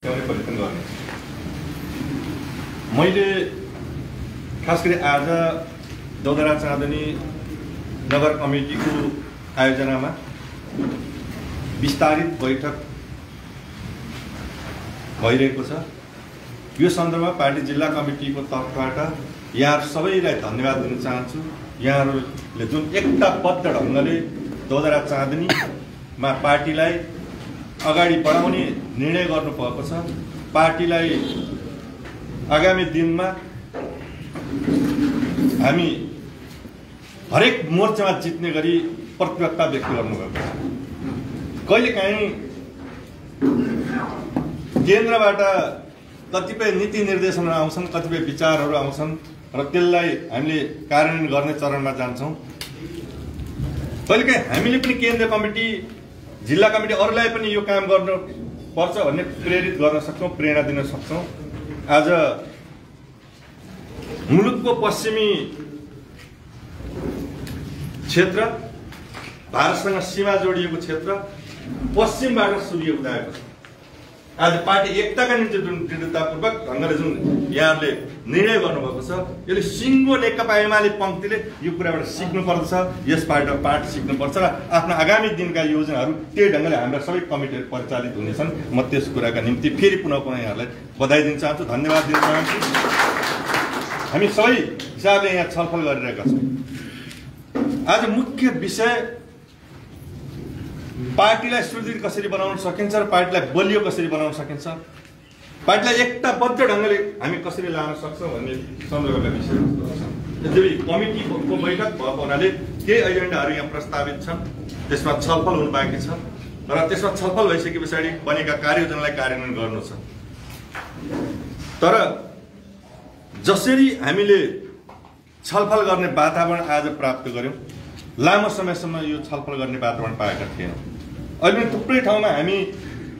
ल्याउने परिवर्तन गर्ने। मैले खास गरी आज दौदरा चाँदनी नगर कमिटीको आयोजनामा विस्तारित बैठक भइरहेको छ। यो सन्दर्भमा पार्टी जिल्ला कमिटीको तर्फबाट यहाँ सबैलाई धन्यवाद दिन चाहन्छु। यहाँहरूले जुन एकताबद्ध ढङ्गले दौदरा चाँदनीमा पार्टीलाई अगाडि बढाउने निर्णय गर्नुभएको छ। पार्टीलाई आगामी दिनमा हामी हरेक मोर्चामा जित्ने गरी प्रतिबद्धता व्यक्त गर्नुभएको छ। कहिलेकाहीँ केन्द्रबाट कतिपय नीति निर्देशनहरू आउँछन्, कतिपय विचारहरू आउँछन् र त्यसलाई हामीले कार्यान्वयन गर्ने चरणमा जान्छौँ। कहिलेकाहीँ हामीले पनि केन्द्रीय कमिटी, जिल्ला कमिटी अरूलाई पनि यो काम गर्नुपर्छ भन्ने प्रेरित गर्न सक्छौँ, प्रेरणा दिन सक्छौँ। आज मुलुकको पश्चिमी क्षेत्र, भारतसँग सीमा जोडिएको क्षेत्र पश्चिमबाट सूर्य उदाएको छ। आज पार्टी एकताका निम्ति जुन दृढतापूर्वक ढङ्गले जुन यहाँहरूले निर्णय गर्नुभएको छ, यसले सिङ्गो नेकपा एमाले पङ्क्तिले यो कुराबाट सिक्नुपर्छ। यसबाट पार्टी सिक्नुपर्छ र आफ्नो आगामी दिनका योजनाहरू त्यही ढङ्गले हाम्रा सबै कमिटीहरू परिचालित हुनेछन्। म त्यस कुराका निम्ति फेरि पुनः यहाँहरूलाई बधाई दिन चाहन्छु, धन्यवाद दिन चाहन्छु। हामी सबै हिसाबले यहाँ छलफल गरिरहेका छौँ। आज मुख्य विषय पार्टीलाई सुदृढ कसरी बनाउन सकिन्छ र पार्टीलाई बलियो कसरी बनाउन सकिन्छ, पार्टीलाई एकताबद्ध ढङ्गले हामी कसरी लान सक्छौँ भन्ने सन्दर्भका विषयहरू छन्। यद्यपि कमिटीको बैठक भएको हुनाले केही एजेन्डाहरू यहाँ प्रस्तावित छन्, त्यसमा छलफल हुनु बाँकी छ र त्यसमा छलफल भइसके पछाडि बनेका कार्ययोजनालाई कार्यान्वयन गर्नु छ। तर जसरी हामीले छलफल गर्ने वातावरण आज प्राप्त गर्यौँ, लामो समयसम्म यो छलफल गर्ने वातावरण पाएका थिएनौँ। अहिले थुप्रै ठाउँमा हामी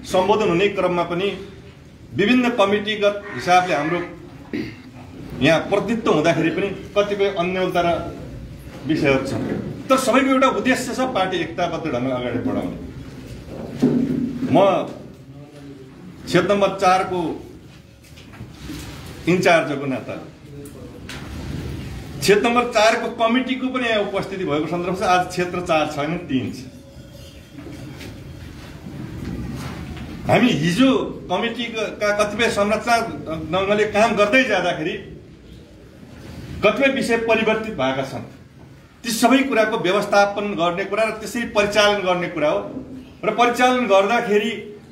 सम्बोधन हुने क्रममा पनि विभिन्न कमिटीगत हिसाबले हाम्रो यहाँ प्रतिनिधित्व हुँदाखेरि पनि कतिपय अन्यलता र विषयहरू छन्। तर सबैको एउटा उद्देश्य छ, पार्टी एकताबद्ध ढङ्गले अगाडि बढाउने। म क्षेत्र नम्बर 4 को इन्चार्जको नाता क्षेत्र नम्बर 4 को कमिटीको पनि यहाँ उपस्थिति भएको सन्दर्भ छ। आज क्षेत्र 4 छैन, 3 छ। हामी हिजो कमिटीका कतिपय संरचना ढङ्गले काम गर्दै जाँदाखेरि कतिपय विषय परिवर्तित भएका छन्। ती सबै कुराको व्यवस्थापन गर्ने कुरा र त्यसरी परिचालन गर्ने कुरा हो। र परिचालन गर्दाखेरि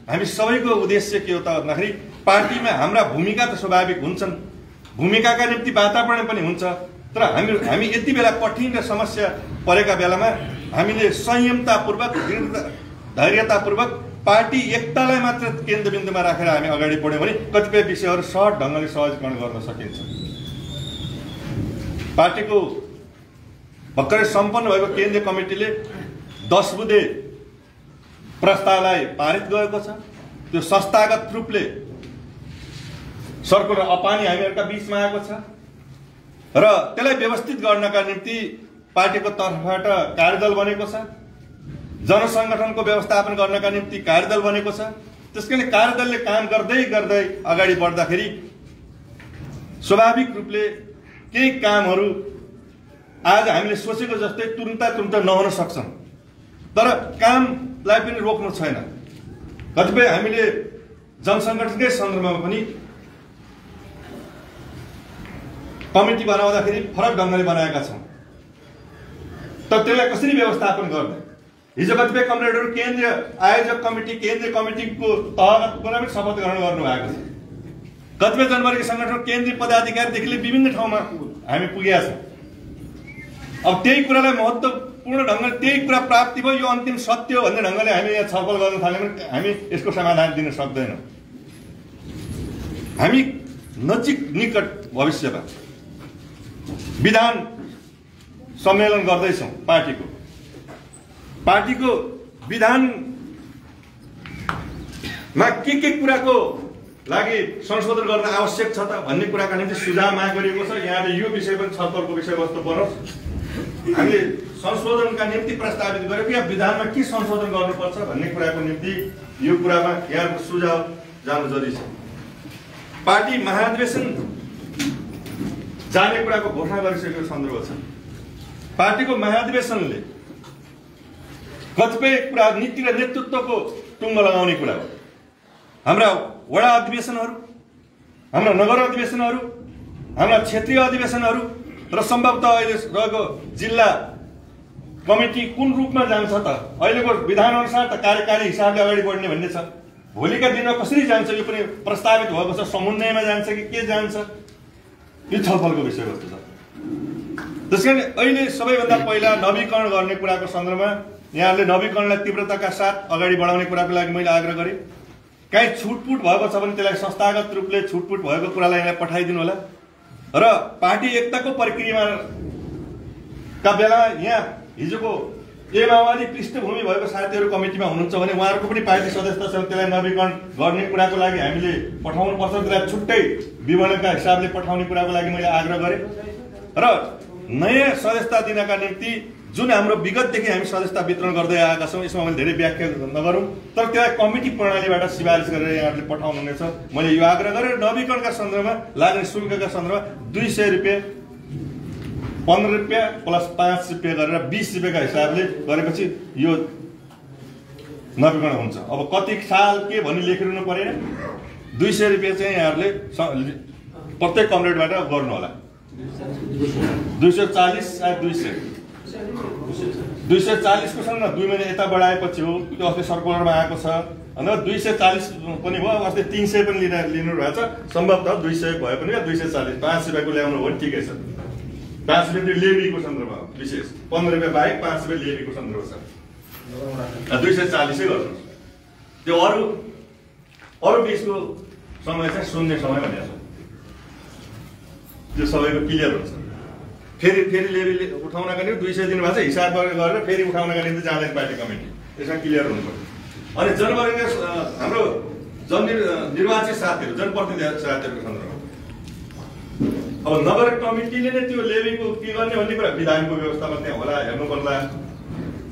हामी सबैको उद्देश्य के हो त भन्दाखेरि पार्टीमा हाम्रा भूमिका त स्वाभाविक हुन्छन्, भूमिकाका निम्ति वातावरण पनि हुन्छ। तर हामी यति बेला कठिन र समस्या परेका बेलामा हामीले संयमतापूर्वक, धैर्यतापूर्वक पार्टी एकतालाई मात्र केन्द्रबिन्दुमा राखेर हामी अगाडि बढ्यौँ भने कतिपय विषयहरू सहज ढङ्गले सहजीकरण गर्न सकिन्छ। पार्टीको भर्खरै सम्पन्न भएको केन्द्रीय कमिटीले 10 बुँदे प्रस्तावलाई पारित गरेको छ। त्यो संस्थागत रूपले सर्कुलर अपानी हामीहरूका बीचमा आएको छ र त्यसलाई व्यवस्थित गर्नका निम्ति पार्टीको तर्फबाट कार्यदल बनेको छ। जनसङ्गठनको व्यवस्थापन गर्नका निम्ति कार्यदल बनेको छ। त्यसकारण कार्यदलले काम गर्दै गर्दै अगाडि बढ्दाखेरि स्वाभाविक रूपले केही कामहरू आज हामीले सोचेको जस्तै तुरुन्त नहुन सक्छन्। तर कामलाई पनि रोक्नु छैन। कतिपय हामीले जनसङ्गठनकै सन्दर्भमा पनि कमिटी बनाउँदाखेरि फरक ढङ्गले बनाएका छौँ। तर त्यसलाई कसरी व्यवस्थापन गर्ने, हिजो कतिपय कमरेडहरू केन्द्रीय आयोजक कमिटी, केन्द्रीय कमिटीको तहगत कुरा पनि शपथ ग्रहण गर्नुभएको छ। कतिपय जनवर्गीय सङ्गठन केन्द्रीय पदाधिकारीदेखि विभिन्न ठाउँमा हामी पुगेका छौँ। अब त्यही कुरालाई महत्त्वपूर्ण ढङ्गले त्यही कुरा प्राप्ति भयो, यो अन्तिम सत्य हो भन्ने ढङ्गले हामी यहाँ छलफल गर्न थाल्यौँ भने हामी यसको समाधान दिन सक्दैनौँ। हामी नजिक निकट भविष्यमा विधान सम्मेलन गर्दैछौँ। पार्टीको विधानमा के कुराको लागि संशोधन गर्न आवश्यक छ त भन्ने कुराका निम्ति सुझाव माग गरिएको छ। यहाँले यो विषय पनि छलफलको विषयवस्तु बनोस्। हामीले संशोधनका निम्ति प्रस्तावित गरेको या विधानमा के संशोधन गर्नुपर्छ भन्ने कुराको निम्ति यो कुरामा यहाँको सुझाव जानु जरुरी छ। पार्टी महाधिवेशन जाने कुराको घोषणा गरिसकेको सन्दर्भ छ। पार्टीको महाधिवेशनले कतिपय कुरा नीति र नेतृत्वको टुङ्गो लगाउने कुरा हो। हाम्रा वडा अधिवेशनहरू, हाम्रा नगर अधिवेशनहरू, हाम्रा क्षेत्रीय अधिवेशनहरू र सम्भवतः अहिले रहेको जिल्ला कमिटी कुन रूपमा जान्छ त? अहिलेको विधान अनुसार त कार्यकारी हिसाबले अगाडि बढ्ने भन्ने छ। भोलिका दिनमा कसरी जान्छ यो पनि प्रस्तावित भएको छ। समन्वयमा जान्छ कि के जान्छ, यो छलफलको विषयवस्तु छ। त्यसकारण अहिले सबैभन्दा पहिला नवीकरण गर्ने कुराको सन्दर्भमा यहाँले नवीकरणलाई तीव्रताका साथ अगाडि बढाउने कुराको लागि मैले आग्रह गरेँ। कहीँ छुटपुट भएको छ भने त्यसलाई संस्थागत रूपले छुटपुट भएको कुरालाई यहाँलाई पठाइदिनु होला र पार्टी एकताको प्रक्रियामा का बेला यहाँ हिजोको माओवादी पृष्ठभूमि भएको साथीहरू कमिटीमा हुनुहुन्छ भने उहाँहरूको पनि पार्टी सदस्यता छ, त्यसलाई नवीकरण गर्ने कुराको लागि हामीले पठाउनुपर्छ। त्यसलाई छुट्टै विवरणका हिसाबले पठाउने कुराको लागि मैले आग्रह गरेँ र नयाँ सदस्यता दिनका निम्ति जुन हाम्रो विगतदेखि हामी सदस्यता वितरण गर्दै आएका छौँ, यसमा मैले धेरै व्याख्या नगरौँ, तर त्यसलाई कमिटी प्रणालीबाट सिफारिस गरेर यहाँहरूले पठाउनुहुनेछ। मैले यो आग्रह गरेर नवीकरणका सन्दर्भमा लाग्ने शुल्कका सन्दर्भमा 200 रुपियाँ, 15 रुपियाँ प्लस 5 रुपियाँ गरेर 20 रुपियाँका हिसाबले गरेपछि यो नवीकरण हुन्छ। अब कति साल के भनी लेखिरहनु परेन। 200 रुपियाँ चाहिँ यहाँहरूले प्रत्येक कमरेडबाट गर्नु होला। 240 240 को सँग 2 महिना यता बढाएपछि हो, त्यो अस्ति सर्कुलरमा आएको छ। अनि 240 पनि भयो, अस्ति 300 पनि लिनु भएको छ। सम्भवतः 200 भए पनि 240 5 रुपियाँको ल्याउनु हो ठिकै छ। 5 रुपियाँ लेबीको सन्दर्भमा विशेष 15 रुपियाँ बाहेक 5 रुपियाँ लेबीको सन्दर्भ छ। 240 गर्नुहोस्। त्यो अरू बिचको समय चाहिँ शून्य समय भनेको छ। त्यो सबैको क्लियर हुन्छ। फेरि लेबी उठाउनका निम्ति 200 दिनुभएको छ, हिसाब गरेर फेरि उठाउनका निम्ति जाँदैन पार्टी कमिटी। यसमा क्लियर हुनुपर्छ। अनि जनवर्गीय हाम्रो निर्वाचित साथीहरू, जनप्रतिनिधि साथीहरूको सन्दर्भमा अब नगर कमिटीले नै त्यो लेबीको के गर्ने भन्ने कुरा विधानको व्यवस्थामा त्यहाँ होला, हेर्नु पर्ला।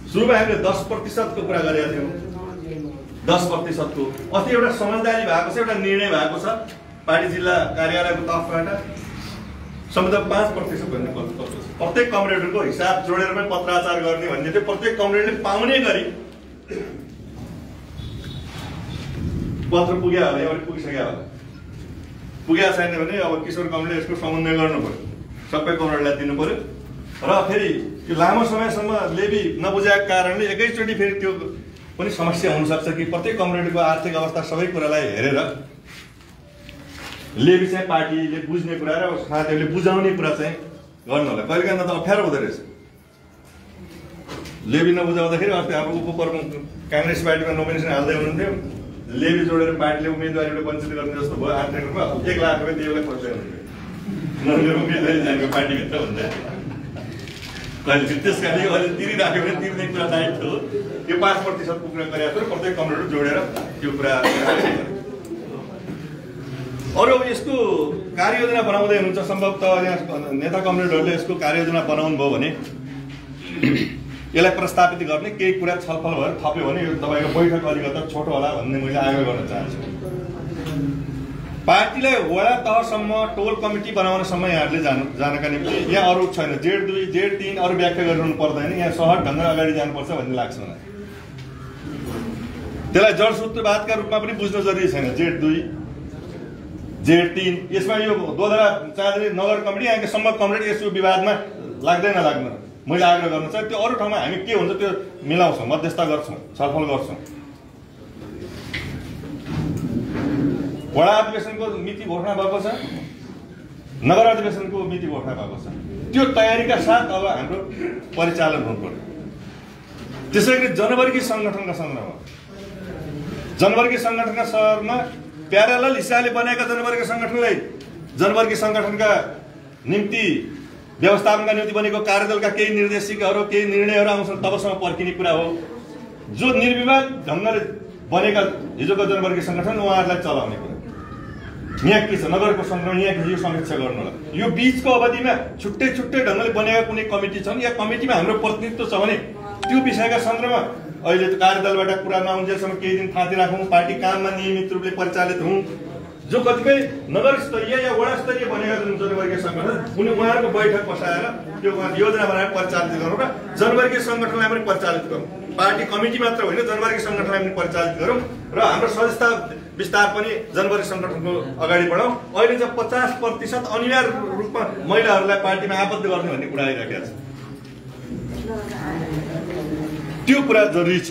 सुरुमा हामीले 10% को कुरा गरेका थियौँ। 10% को अस्ति एउटा समझदारी भएको छ, एउटा निर्णय भएको छ पार्टी जिल्ला कार्यालयको तर्फबाट सम्भवतः 5% भन्ने प्रत्येक कमरेडरको हिसाब जोडेर पनि पत्राचार गर्ने भन्ने थियो। प्रत्येक कमरेडले पाउने गरी पत्र पुग्यो होला, एउटा पुगिसक्यो होला। पुगेको छैन भने अब किशोर कमरेडले यसको समन्वय गर्नु पर्यो, सबै कमरेडलाई दिनु पर्यो। र फेरि त्यो लामो समयसम्म लेबी नबुझाएको कारणले एकैचोटि फेरि त्यो पनि समस्या हुनसक्छ कि प्रत्येक कमरेडको आर्थिक अवस्था सबै कुरालाई हेरेर लेबी चाहिँ पार्टीले बुझ्ने कुरा र साथीहरूले बुझाउने कुरा चाहिँ गर्नु होला। कहिलेकाहीँ त अप्ठ्यारो हुँदो रहेछ। लेबी नबुझाउँदाखेरि अस्ति अब उपप्रमुख काङ्ग्रेस पार्टीमा नोमिनेसन हाल्दै हुनुहुन्थ्यो, लेबी जोडेर पार्टीले उम्मेदवारीबाट वञ्चित गर्ने जस्तो भयो। आर्थिक रूपमा 1 लाख रुपियाँ देवलाई खोज्दै हुनुहुन्थ्यो, उम्मेदवारी जानेको पार्टीभित्र हुँदैन। कहिले त्यस कारण अहिले तिरिराख्यो भने तिर्ने कुरा दायित्व हो। यो 5% को कुरा गरेको थियो, प्रत्येक कमरेडर जोडेर त्यो कुरा। अरू यसको कार्ययोजना बनाउँदै हुनुहुन्छ। सम्भवतः यहाँ नेता कमरेडहरूले यसको कार्ययोजना बनाउनु भयो भने यसलाई प्रस्तावित गर्ने केही कुरा छलफल भएर थप्यो भने यो तपाईँको बैठक अलिकति छोटो होला भन्ने मैले आग्रह गर्न चाहन्छु। पार्टीलाई वडा तहसम्म टोल कमिटी बनाउनेसम्म यहाँहरूले जानका निम्ति यहाँ अरू छैन। Z2 Z3 अरू व्याख्या गरिरहनु पर्दैन। यहाँ सहज ढङ्गले अगाडि जानुपर्छ भन्ने लाग्छ मलाई। त्यसलाई जडसूत्रवादका रूपमा पनि बुझ्नु जरुरी छैन। Z2 Z3 यसमा यो दोधरा चाँदरी नगर कमिटी यहाँको सम्म कमरेड यसको विवादमा लाग्दैन लाग्दैन मैले आग्रह गर्न चाहे। त्यो अरू ठाउँमा हामी के हुन्छ त्यो मिलाउँछौँ, मध्यस्थता गर्छौँ, छलफल गर्छौँ। वडा अधिवेशनको मिति घोषणा भएको छ, नगर अधिवेशनको मिति घोषणा भएको छ। त्यो तयारीका साथ अब हाम्रो परिचालन हुनु पर्यो। त्यसैगरी जनवर्गीय सङ्गठनका सन्दर्भमा जनवर्गीय सङ्गठनका सहरमा प्यारलल हिसाबले बनाएका जनवर्गीय सङ्गठनका निम्ति व्यवस्थापनका निम्ति बनेको कार्यदलका केही निर्देशिकाहरू केही निर्णयहरू आउँछन् तबसम्म पर्खिने कुरा हो। जो निर्विवाद ढङ्गले बनेका हिजोको जनवर्गीय सङ्गठन उहाँहरूलाई चलाउने कुरा। यहाँ के छ नगरको सन्दर्भमा यहाँ यो समीक्षा गर्नु होला। यो बीचको अवधिमा छुट्टै ढङ्गले बनेका कुनै कमिटी छन् या कमिटीमा हाम्रो प्रतिनिधित्व छ भने त्यो विषयका सन्दर्भमा अहिले त कार्यदलबाट कुरा नहुन्जेलसम्म केही दिन थाँती राखौँ, पार्टी काममा नियमित रूपले परिचालित हुँ। जो कतिपय नगर स्तरीय या वडा स्तरीय बनेका जुन जनवर्गीय सङ्गठन उहाँहरूको बैठक बसाएर त्यो योजना बनाएर परिचालित गरौँ र जनवर्गीय सङ्गठनलाई पनि परिचालित गरौँ। पार्टी कमिटी मात्र होइन, जनवर्गीय सङ्गठनलाई पनि परिचालित गरौँ र हाम्रो सदस्यता विस्तार पनि जनवर्गीय सङ्गठनको अगाडि बढाउँ। अहिले चाहिँ 50% अनिवार्य रूपमा महिलाहरूलाई पार्टीमा आबद्ध गर्ने भन्ने कुरा आइरहेको छ। त्यो कुरा जरुरी छ।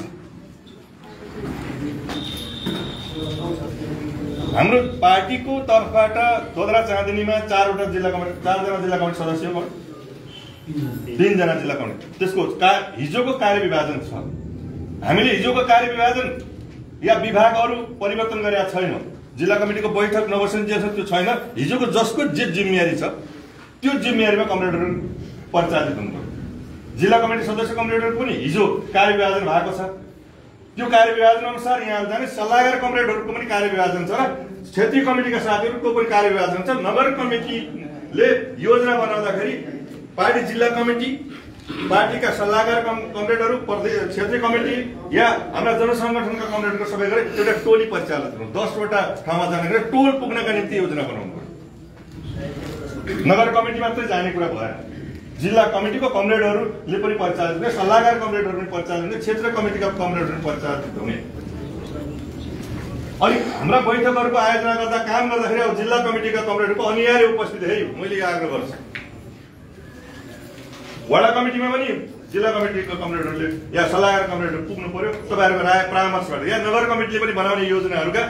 हाम्रो पार्टीको तर्फबाट दोदरा चाँदनीमा 4जना जिल्ला कमिटी सदस्य हो, 3जना जिल्ला कमिटी। त्यसको हिजोको कार्यविभाजन छ। हामीले हिजोको कार्यविभाजन या विभागहरू परिवर्तन गरेका छैनौँ। जिल्ला कमिटीको बैठक नबसिन्जेलसम्म त्यो छैन। हिजोको जसको जे जिम्मेवारी छ त्यो जिम्मेवारीमा कमरेडरहरू परिचालित हुनुभयो। जिल्ला कमिटी सदस्य कमरेडरहरू पनि हिजो कार्यविभाजन भएको छ। त्यो कार्यविभाजन अनुसार यहाँ जाने सल्लाहकार कमरेडहरूको पनि कार्यविभाजन छ र क्षेत्रीय कमिटीका साथीहरूको पनि कार्यविभाजन छ। नगर कमिटीले योजना बनाउँदाखेरि पार्टी जिल्ला कमिटी, पार्टीका सल्लाहकार कमरेडहरू, क्षेत्रीय कमिटी या हाम्रा जनसङ्गठनका कमरेडरको सबै गरी एउटा टोली परिचालित गर्नु, 10वटा ठाउँमा जाने गरेर टोल पुग्नका निम्ति योजना बनाउनु पर्यो। नगर कमिटी मात्रै जाने कुरा भएन। जिल्ला कमिटीको कमरेडहरूले पनि परिचालित हुने, सल्लाहकार कमरेडहरू पनि परिचालित हुने, क्षेत्र कमिटीका कमरेडहरू पनि परिचालित हुने। अनि हाम्रा बैठकहरूको आयोजना गर्दा काम गर्दाखेरि अब जिल्ला कमिटीका कमरेडहरूको अनिवार्य उपस्थिति है मैले आग्रह गर्छु। वडा कमिटीमा पनि जिल्ला कमिटीको कमरेडहरूले या सल्लाहकार कमरेडहरू पुग्नु पर्यो। तपाईँहरूको राय परामर्शबाट या नगर कमिटीले पनि बनाउने योजनाहरूका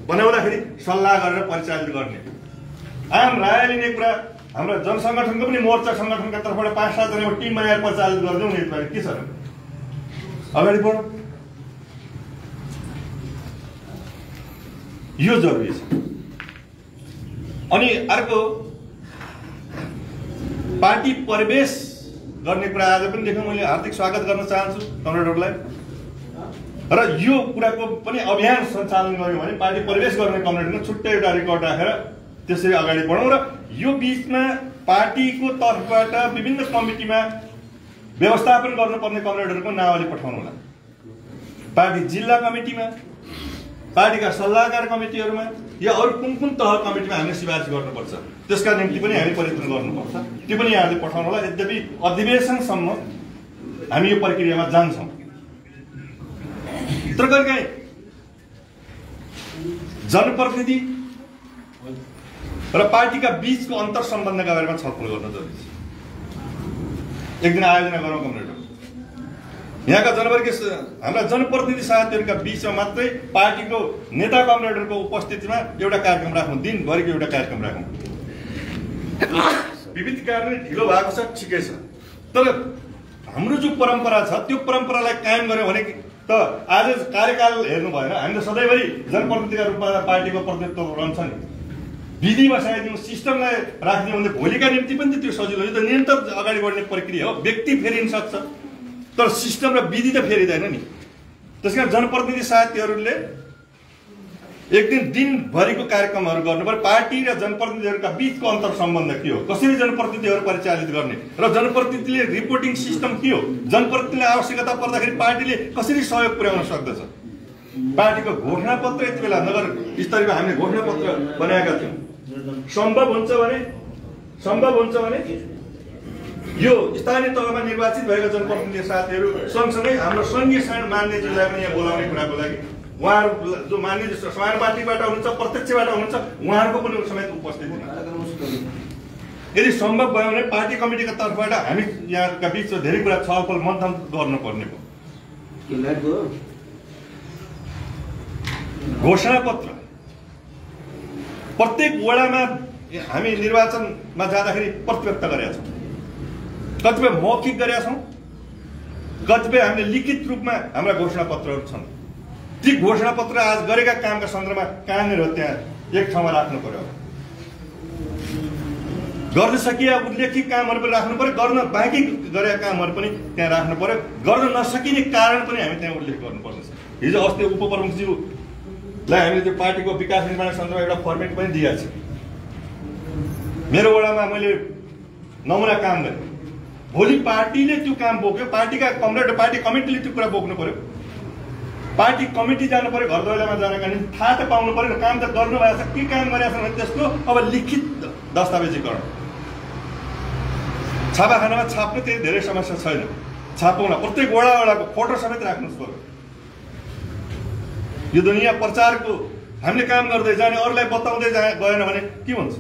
बनाउँदाखेरि सल्लाह गरेर परिचालित गर्ने। आम राय लिने कुरा हाम्रो जनसङ्गठनको पनि मोर्चा सङ्गठनका तर्फबाट 5-7 जनाको टिम बनाएर परिचालित गर्दै हुने के छ र? अगाडि बढौँ। यो जरुरी छ। अनि अर्को पार्टी प्रवेश गर्ने कुरा आज पनि देख्नु, मैले हार्दिक स्वागत गर्न चाहन्छु कमरेडहरूलाई। र यो कुराको पनि अभियान सञ्चालन गर्यो भने पार्टी प्रवेश गर्ने कमरेडको छुट्टै एउटा रेकर्ड राखेर त्यसरी अगाडि बढौँ। र यो बीचमा पार्टीको तर्फबाट विभिन्न कमिटीमा व्यवस्थापन गर्नुपर्ने कमरेडहरूको नावली पठाउनु होला। पार्टी जिल्ला कमिटीमा, पार्टीका सल्लाहकार कमिटीहरूमा या अरू कुन तह कमिटीमा हामीले सिफारिस गर्नुपर्छ, त्यसका निम्ति पनि हामी परिवर्तन गर्नुपर्छ। त्यो पनि यहाँले पठाउनु होला। यद्यपि अधिवेशनसम्म हामी यो प्रक्रियामा जान्छौँ। तर कहिलेकाहीँ जनप्रतिनिधि र पार्टीका बीचको अन्तर सम्बन्धका बारेमा छलफल गर्न जरुरी छ। एक दिन आयोजना गरौँ कमरेडहरू, यहाँका हाम्रा जनप्रतिनिधि साथीहरूका बीचमा मात्रै पार्टीको नेता कमरेडहरूको उपस्थितिमा एउटा कार्यक्रम राखौँ, दिनभरिको एउटा कार्यक्रम राखौँ। विविध कारणले ढिलो भएको छ, ठिकै छ। तर हाम्रो जो परम्परा छ त्यो परम्परालाई कायम गर्यो भने त आज कार्यकाल हेर्नु भएन। हामीले सधैँभरि जनप्रतिनिधिका रूपमा पार्टीको प्रतिनिधित्व रहन्छ नि। विधि बसाइदिउँ, सिस्टमलाई राखिदिउँ भने भोलिका निम्ति पनि त्यो सजिलो। यो त निरन्तर अगाडि बढ्ने प्रक्रिया हो। व्यक्ति फेरिन सक्छ तर सिस्टम र विधि त फेरिँदैन नि। त्यसकारण जनप्रतिनिधि साथीहरूले एक दिनभरिको कार्यक्रमहरू गर्नु पर्यो। पार्टी र जनप्रतिनिधिहरूका बीचको अन्तर सम्बन्ध के हो, कसरी जनप्रतिनिधिहरू परिचालित गर्ने र जनप्रतिनिधिले रिपोर्टिङ सिस्टम के हो, जनप्रतिनिधिले आवश्यकता पर्दाखेरि पार्टीले कसरी सहयोग पुर्याउन सक्दछ। पार्टीको घोषणापत्र यति बेला नगर स्तरीयमा हामीले घोषणापत्र बनाएका थियौँ। सम्भव हुन्छ भने यो स्थानीय तहमा निर्वाचित भएका जनप्रतिनिधि साथीहरू सँगसँगै हाम्रो सङ्घीय मान्यज्यूलाई पनि यहाँ बोलाउने कुराको लागि उहाँहरू जो मान्यज्यू समानुपातिकबाट हुनुहुन्छ, प्रत्यक्षबाट हुनुहुन्छ, उहाँहरूको पनि समेत उपस्थित हुनु। यदि सम्भव भयो भने पार्टी कमिटीका तर्फबाट हामी यहाँका बिचमा धेरै कुरा छलफल मन्थन गर्नुपर्ने भयो। घोषणापत्र प्रत्येक वडामा हामी निर्वाचनमा जाँदाखेरि प्रत्यक्ष गरेका छौँ, कतिपय मौखिक गरेका छौँ, कतिपय हामीले लिखित रूपमा हाम्रा घोषणापत्रहरू छन्। ती घोषणापत्र आज गरेका कामका सन्दर्भमा कहाँनिर हो त्यहाँ एक ठाउँमा राख्नु पर्यो। गर्न सकिया उल्लेखित कामहरू पनि राख्नु पर्यो, गर्न बाँकी गरेका कामहरू पनि त्यहाँ राख्नु पर्यो, गर्न नसकिने कारण पनि हामी त्यहाँ उल्लेख गर्नुपर्छ। हिजो अस्ति उपप्रमुखज्यूलाई हामीले त्यो पार्टीको विकास निर्माण सन्दर्भमा एउटा फर्मेट पनि दिएको छ। मेरो वडामा मैले नमुना काम गरेँ, भोलि पार्टीले त्यो काम बोक्यो, पार्टीका कमरेड पार्टी कमिटीले त्यो कुरा बोक्नु पर्यो। पार्टी कमिटी जानु पर्यो, घर दैलोमा जानका निम्ति थाहा त पाउनु पर्यो, काम त गर्नु भएको छ, के काम गरेको छ भने त्यसको अब लिखित दस्तावेजीकरण। छापाखानामा छाप्नु त्यही धेरै समस्या छैन, छापौँला, प्रत्येक वडाको फोटो समेत राख्नुहोस् पर्यो। यो दुनियाँ प्रचारको हामीले काम गर्दै जाने, अरूलाई बताउँदै गएन भने के हुन्छ?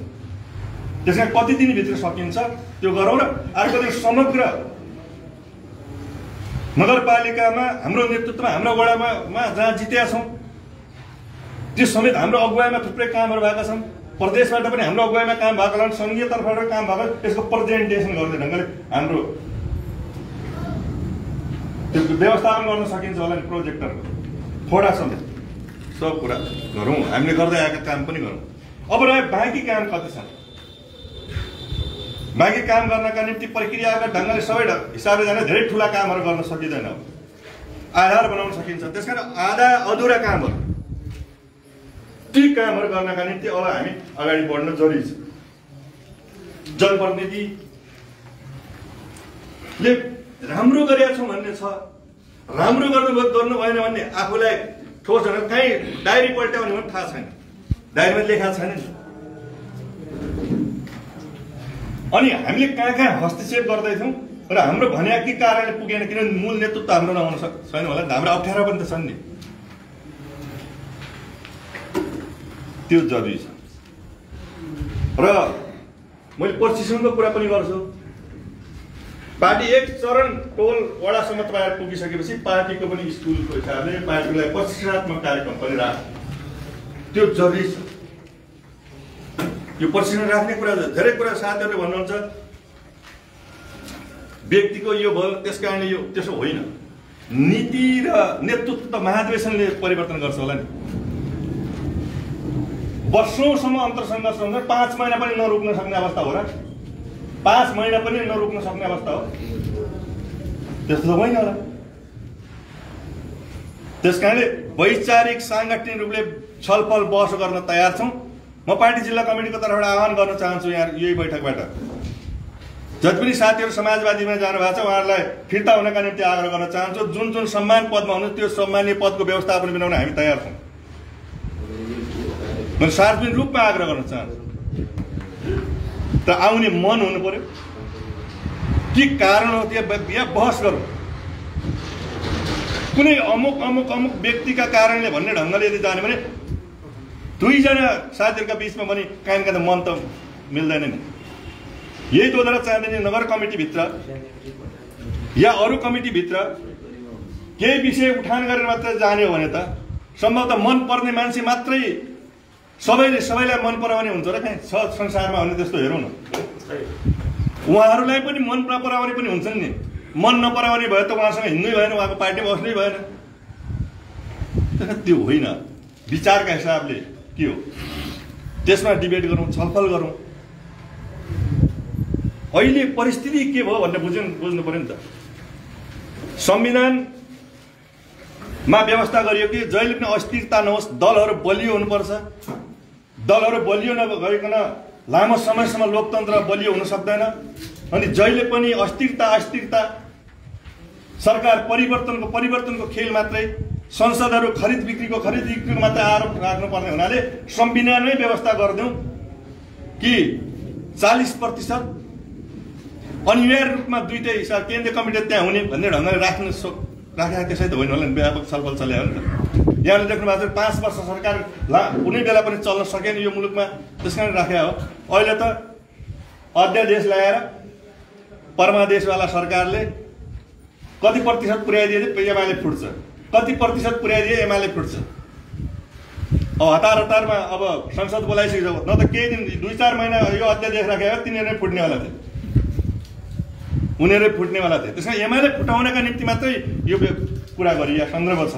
त्यसमा कति दिनभित्र सकिन्छ त्यो गरौँ र अर्को दिन समग्र नगरपालिकामा हाम्रो नेतृत्वमा हाम्रो वडामा जहाँ जितेका छौँ त्यो समेत हाम्रो अगुवाईमा थुप्रै कामहरू भएका छन्। प्रदेशबाट पनि हाम्रो अगुवाईमा काम भएको होला, सङ्घीय तर्फबाट काम भएको, त्यसको प्रेजेन्टेसन गर्ने ढङ्गले हाम्रो त्यो व्यवस्थापन गर्न सकिन्छ होला नि। प्रोजेक्टरको थोडा समेत सब कुरा गरौँ, हामीले गर्दै आएका काम पनि गरौँ। अब रह्यो बाँकी काम कति छन्, बाँकी काम गर्नका निम्ति प्रक्रियागत ढङ्गले सबै हिसाबले जाने धेरै ठुला कामहरू गर्न सकिँदैन, आधार बनाउन सकिन्छ। त्यसकारण आधा अधुरा कामहरू, ती कामहरू गर्नका निम्ति अब हामी अगाडि बढ्न जरुरी छ। जनप्रतिनिधिले राम्रो गरेका छौँ भन्ने छ, राम्रो गर्नु भएन भन्ने आफूलाई ठोस ढङ्गले कहीँ डायरी पल्ट्यायो भने पनि थाहा छैन, डायरीमा लेखा छैन नि। अनि हामीले कहाँ हस्तक्षेप गर्दैछौँ र हाम्रो भने के कारणले पुगेन, किनभने मूल नेतृत्व हाम्रो नहुन छैन होला, हाम्रो अप्ठ्यारो पनि त छन् नि, त्यो जरुरी छ। र मैले प्रशिक्षणको कुरा पनि गर्छु। पार्टी एक चरण टोल वडासम्म तपाईहरु पुगिसकेपछि पार्टीको पनि स्कुलको हिसाबले पार्टीलाई प्रशिक्षणात्मक कार्यक्रम पनि राख्नु, त्यो जरुरी छ। यो प्रशिक्षण राख्ने कुरा धेरै कुरा साथीहरूले भन्नुहुन्छ व्यक्तिको यो भयो त्यसकारणले यो त्यसो होइन, नीति र नेतृत्व महाधिवेशनले परिवर्तन गर्छ होला नि। वर्षौंसम्म अन्तरसङ्घर्ष हुन्छ, 5 महिना पनि नरोक्न सक्ने अवस्था हो र? 5 महिना पनि नरोक्न सक्ने अवस्था हो? त्यस्तो त होइन होला। त्यसकारणले वैचारिक सांगठनिक रूपले छलफल बहस गर्न तयार छौं। म पार्टी जिल्ला कमिटीको तर्फबाट आह्वान गर्न चाहन्छु यहाँ यही बैठकबाट जति पनि साथीहरू समाजवादीमा जानु भएको छ उहाँहरूलाई फिर्ता हुनका निम्ति आग्रह गर्न चाहन्छु। जुन जुन सम्मान पदमा हुनुहुन्छ त्यो सम्मानीय पदको व्यवस्थापन बनाउन हामी तयार छौं। म सार्वजनिक रूपमा आग्रह गर्न चाहन्छु। त आउने मन हुनु पर्यो, के कारण हो त्यो बहस गरौँ। कुनै अमुक अमुक अमुक व्यक्तिका कारणले भन्ने ढङ्गले यदि जाने भने दुईजना साथीहरूका बीचमा पनि काहीँका त मन त मिल्दैन नि। यही दोहोरा चाहँदैन नगर कमिटीभित्र या अरू कमिटीभित्र केही विषय उठान गरेर मात्र जाने हो भने त सम्भवतः मन पर्ने मान्छे मात्रै सबैलाई मन पराउने हुन्छ र कहीँ छ संसारमा भने त्यस्तो हेरौँ न। उहाँहरूलाई पनि मन नपराउने पनि हुन्छन् नि। मन नपराउने भयो त उहाँसँग हिँड्नै भएन, उहाँको पार्टीमा बस्नै भएन। त्यो होइन, विचारका हिसाबले के हो त्यसमा डिबेट गरौँ, छलफल गरौँ। अहिले परिस्थिति के भयो भन्ने बुझ्नु पर्यो नि त। संविधानमा व्यवस्था गरियो कि जहिले पनि अस्थिरता नहोस्, दलहरू बलियो हुनुपर्छ। दलहरू बलियो नभइकन लामो समयसम्म लोकतन्त्र बलियो हुन सक्दैन। अनि जहिले पनि अस्थिरता सरकार परिवर्तनको खेल मात्रै, संसदहरू खरिद बिक्रीको मात्रै आरोप राख्नुपर्ने हुनाले संविधानमै व्यवस्था गरिदिउँ कि 40% अनिवार्य रूपमा दुईटै हिसाब केन्द्रीय कमिटी त्यहाँ हुने भन्ने ढङ्गले राखेको त्यसै त होइन होला नि। व्यापक छलफल चल्यो नि त। यहाँले देख्नु भएको छ 5 वर्ष सरकार कुनै बेला पनि चल्न सकेन यो मुलुकमा, त्यसकारण राखेको हो। अहिले त अध्यादेश ल्याएर परमादेशवाला सरकारले कति प्रतिशत पुर्याइदिए एमाले फुट्छ, कति प्रतिशत पुर्याइदिए एमाले फुट्छ। अब हतारमा अब संसद बोलाइसक्यो, न त केही दिन 2-4 महिना यो अध्यादेश राखेको तिनीहरू फुट्नेवाला थिए, उनीहरू फुट्नेवाला थिए। त्यसमा एमाले फुटाउनका निम्ति मात्रै यो कुरा गरिया सन्दर्भ छ।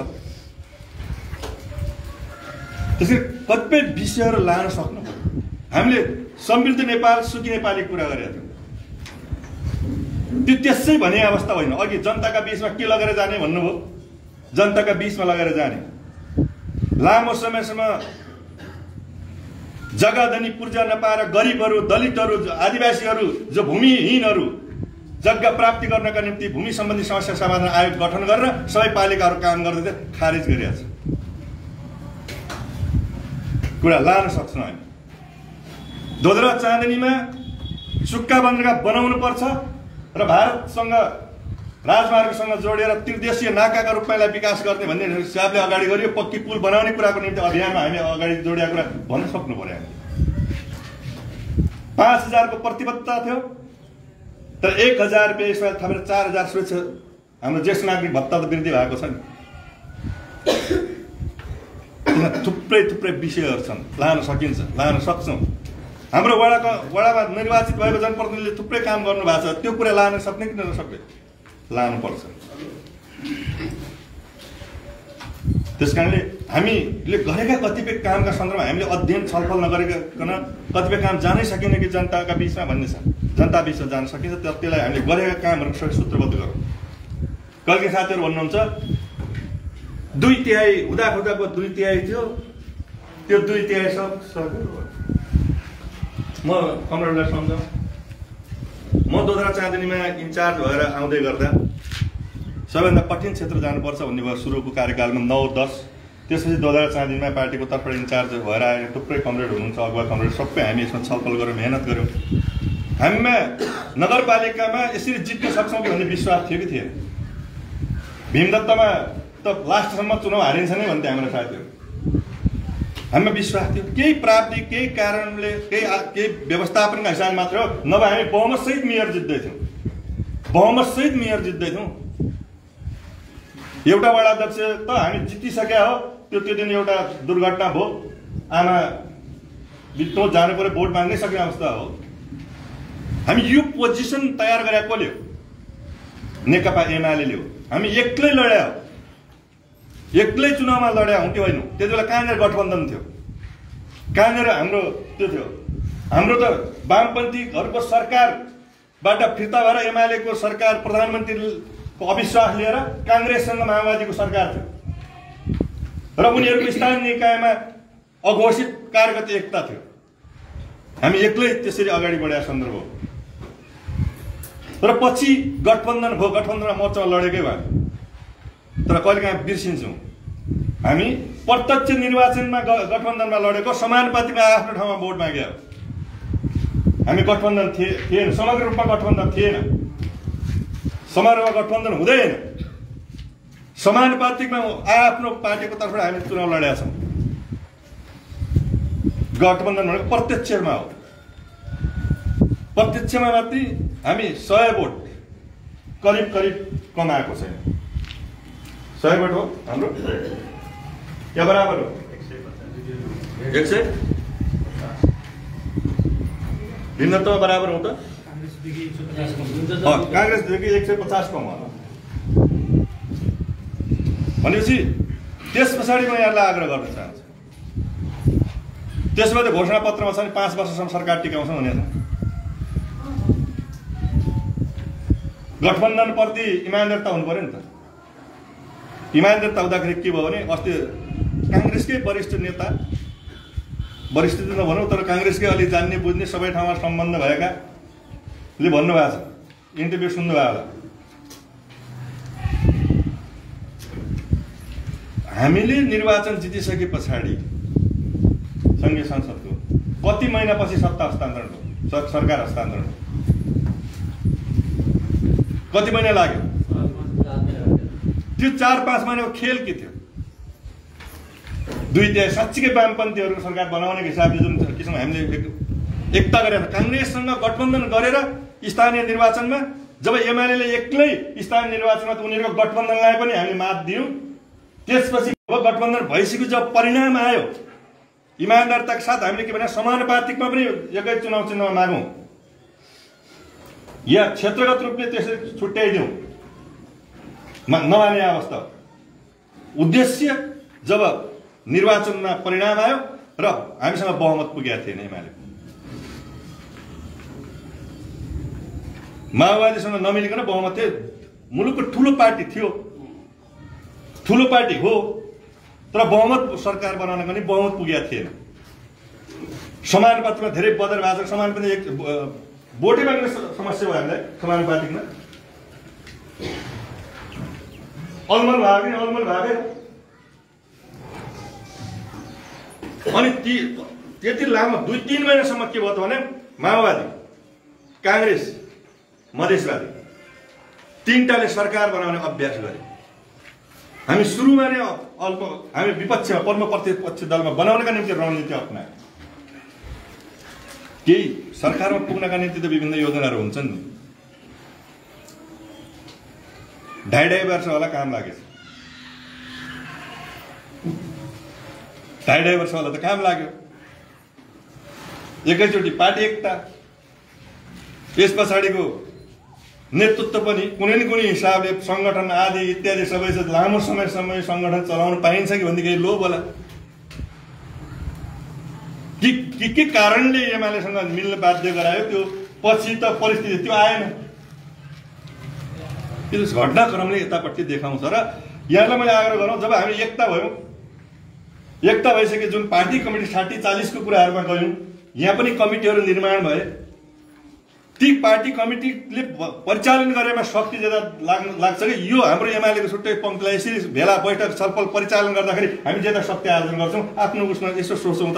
त्यसै कतिपय विषयहरू लान सक्नु पर्यो। हामीले समृद्ध नेपाल सुखी नेपाली कुरा गरेका थियौँ, त्यो त्यसै भने अवस्था होइन। अघि जनताका बीचमा के लगेर जाने भन्नुभयो, जनताका बीचमा लगेर जाने, लामो समयसम्म जग्गा दनी पूर्जा नपाएर गरिबहरू, दलितहरू, आदिवासीहरू, जो भूमिहीनहरू जग्गा प्राप्ति गर्नका निम्ति भूमि सम्बन्धी समस्या समाधान आयोग गठन गरेर सबै पालिकाहरू काम गर्दै खारेज गरिरहेछ। कुरा लान सक्छौँ हामी। धोद्रा चाँदनीमा सुक्खा बन्दरगाह बनाउनु पर्छ र भारतसँग राजमार्गसँग जोडेर त्रिदेशीय नाकाका रूपमा यसलाई विकास गर्ने भन्ने हिसाबले अगाडि गरियो। पक्की पुल बनाउने कुराको निम्ति अभियानमा हामी अगाडि जोडेका कुरा भन्न सक्नु पर्यो। हामी 5000 को प्रतिबद्धता थियो, तर 1000 रुपियाँ यसमा थपेर 4000 सुरक्षा हाम्रो ज्येष्ठ नागरिक भत्ता त वृद्धि भएको छ नि। थुप्रै विषयहरू छन्, लान सकिन्छ, लान सक्छौँ। हाम्रो वडामा निर्वाचित भएको जनप्रतिनिधिले थुप्रै काम गर्नु भएको छ, त्यो कुरा लान सक्ने कि नसक्ने, लानुपर्छ। त्यसकारणले हामीले गरेका कतिपय कामका सन्दर्भमा हामीले अध्ययन छलफल नगरिकन कतिपय काम जानै सकिने कि जनताका बिचमा भन्ने छ। जनता बिचमा जान सकिन्छ, तर त्यसलाई हामीले गरेका कामहरू सूत्रबद्ध गरौँ। कहिले साथीहरू भन्नुहुन्छ 2/3 हुँदाको 2/3 थियो, त्यो 2/3 सब म कमरेडलाई सम्झाउँ। म धोद्रा चाँदनीमा इन्चार्ज भएर आउँदै गर्दा सबैभन्दा कठिन क्षेत्र जानुपर्छ भन्ने भयो सुरुको कार्यकालमा 9-10। त्यसपछि धोद्रा चाँदनीमा पार्टीको तर्फबाट इन्चार्ज भएर आएर थुप्रै कमरेड हुनुहुन्छ, अगुवा कमरेड सबै हामी यसमा छलफल गऱ्यौँ, मेहनत गऱ्यौँ। हामीमा नगरपालिकामा यसरी जित्न सक्छौँ कि भन्ने विश्वास थियो कि थिएन। भीमदत्तमा त लास्टसम्म चुनाव हारिन्छ नै भन्थे हाम्रो साथीहरू। हामीमा विश्वास थियो, केही प्राप्ति केही कारणले केही व्यवस्थापनका हिसाबले मात्र हो, नभए हामी बहुमतसहित मेयर जित्दैथ्यौँ, बहुमतसहित मेयर जित्दैथ्यौँ। एउटा वडा अध्यक्ष त हामी जितिसक्या हो, त्यो दिन एउटा दुर्घटना भयो, आमा बित्तो जानु पर्यो, भोट माग्नै सक्ने अवस्था हो। हामी यो पोजिसन तयार गरे कसले हो? नेकपा एमाले हो। हामी एक्लै लड्या हो, एक्लै चुनावमा लड्या हौँ, त्यो होइन। त्यति बेला कहाँनिर गठबन्धन थियो, कहाँनिर हाम्रो त्यो थियो। हाम्रो त वामपन्थीहरूको सरकारबाट फिर्ता भएर एमालेको सरकार, प्रधानमन्त्रीको अविश्वास लिएर काङ्ग्रेससँग माओवादीको सरकार थियो र उनीहरूको स्थानीय निकायमा अघोषित कार्यगत एकता थियो। हामी एक्लै त्यसरी अगाडि बढेका सन्दर्भ हो। तर पछि गठबन्धन भयो, गठबन्धनमा मोर्चामा लडेकै भयो। तर कहिलेकाहीँ बिर्सिन्छौँ, हामी प्रत्यक्ष निर्वाचनमा गठबन्धनमा लडेको, समानुपातिकमा आफ्नो ठाउँमा भोट माग्यो। हामी गठबन्धन थिएन, समग्र रूपमा गठबन्धन थिएन, समारोहमा गठबन्धन हुँदैन, समानुपातिकमा आफ्नो पार्टीको तर्फबाट हामी चुनाव लडेका छौँ। गठबन्धन भनेको प्रत्यक्षमा हो, प्रत्यक्षमा मात्रै हामी 100 भोट करिब कमाएको छैन। 100 भोट हो हाम्रो या बराबर हो 100 भिन्नता बराबर हो त? काङ्ग्रेसदेखि 150 कम हो भनेपछि त्यस पछाडि म यहाँलाई आग्रह गर्न चाहन्छु। त्यसमा त घोषणा पत्रमा छ नि 5 वर्षसम्म सरकार टिकाउँछौँ भनेर। गठबन्धन प्रति इमान्दारता हुनु पर्यो नि त। इमान्दारता हुँदाखेरि के भयो भने अस्ति काङ्ग्रेसकै वरिष्ठ नेता, वरिष्ठ त नभनौँ तर काङ्ग्रेसकै अलि जान्ने बुझ्ने सबै ठाउँमा सम्बन्ध भएकाले भन्नुभएको छ, इन्टरभ्यू सुन्नुभयो होला। हामीले निर्वाचन जितिसके पछाडि सङ्घीय संसदको कति महिनापछि सत्ता हस्तान्तरण हो, सरकार हस्तान्तरण हो? कति महिना लाग्यो? त्यो 4-5 महिनाको खेल के थियो? 2/3 साँच्चीकै वामपन्थीहरूको सरकार बनाउने हिसाबले जुन किसिमको हामीले एकता गरेर काङ्ग्रेससँग गठबन्धन गरेर स्थानीय निर्वाचनमा जब एमाले एक्लै स्थानीय निर्वाचनमा उनीहरूको गठबन्धनलाई पनि हामीले मात दियौँ। त्यसपछि गठबन्धन भइसक्यो, जब परिणाम आयो इमान्दारताका साथ हामीले के भने समानुपातिकमा पनि एकै चुनाव चिन्हमा मागौँ या क्षेत्रगत रूपले त्यसरी छुट्याइदिउँ नमान्ने अवस्था। उद्देश्य जब निर्वाचनमा परिणाम आयो र हामीसँग बहुमत पुगेका थिएन, एमाले माओवादीसँग नमिलिकन बहुमत थियो। मुलुकको ठुलो पार्टी थियो, ठुलो पार्टी हो, तर बहुमत सरकार बनाउनको पनि बहुमत पुगेका थिएन। समानुपातिकमा धेरै बदर भएको छ। समानुपातिक भोटै माग्ने समस्या भयो हामीलाई समानुपातिकमा। अलमल भएको नि अलमल भएकै। अनि त्यति लामो 2-3 महिनासम्म के भयो त भने माओवादी, काङ्ग्रेस, मधेसवादी तीनटाले सरकार बनाउने अभ्यास गरे। हामी सुरुमा नै हामी विपक्षमा प्रमुख प्रतिपक्ष दलमा बनाउनका निम्ति रणनीति अपनायौँ। केही सरकारमा पुग्नका निम्ति त विभिन्न योजनाहरू हुन्छन् नि। 2.5 वर्ष होला काम लागेछ। 2.5 वर्ष होला त काम लाग्यो। एकैचोटि पार्टी एकता, यस पछाडिको नेतृत्व पनि कुनै न कुनै हिसाबले सङ्गठन आदि इत्यादि सबै लामो समयसम्म सङ्गठन चलाउन पाइन्छ कि भन्ने केही लोभ होला। के कारणले एमालेसँग मिल्न बाध्य गरायो त्यो पछि त परिस्थिति त्यो आएन। त्यो घटनाक्रमले यतापट्टि देखाउँछ र यहाँलाई मैले आग्रह गरौँ, जब हामी एकता भयौँ, एकता भइसके जुन पार्टी कमिटी 60-40 को कुराहरूमा गयौँ, यहाँ पनि कमिटीहरू निर्माण भए। ती पार्टी कमिटीले परिचालन गरेमा शक्ति ज्यादा लाग्छ कि यो हाम्रो एमालेको छुट्टै पङ्क्तिलाई यसरी भेला बैठक छलफल परिचालन गर्दाखेरि हामी ज्यादा शक्ति आर्जन गर्छौँ। आफ्नो उसमा यसो सोचौँ त,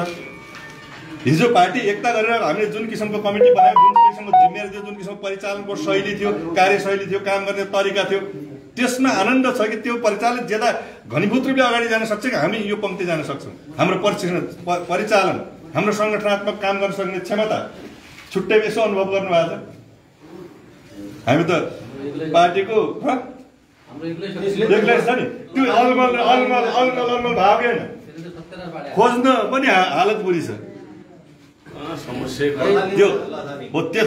हिजो पार्टी एकता गरेर हामीले जुन किसिमको कमिटी बनायौँ, जुन किसिमको जिम्मेवारी थियो, जुन किसिमको परिचालनको शैली थियो, कार्यशैली थियो, काम गर्ने तरिका थियो, त्यसमा आनन्द छ कि त्यो परिचालन ज्यादा घनीभूत रूपले अगाडि जान सक्छ कि हामी यो पङ्क्ति जान सक्छौँ। हाम्रो परिचालन, हाम्रो सङ्गठनात्मक काम गर्न सक्ने क्षमता छुट्टै यसो अनुभव गर्नुभएको छ। हामी त पार्टीको एक्लै छ नि, त्यो अलमल भएको होइन, खोज्न पनि हालत बुरी छ। त्यो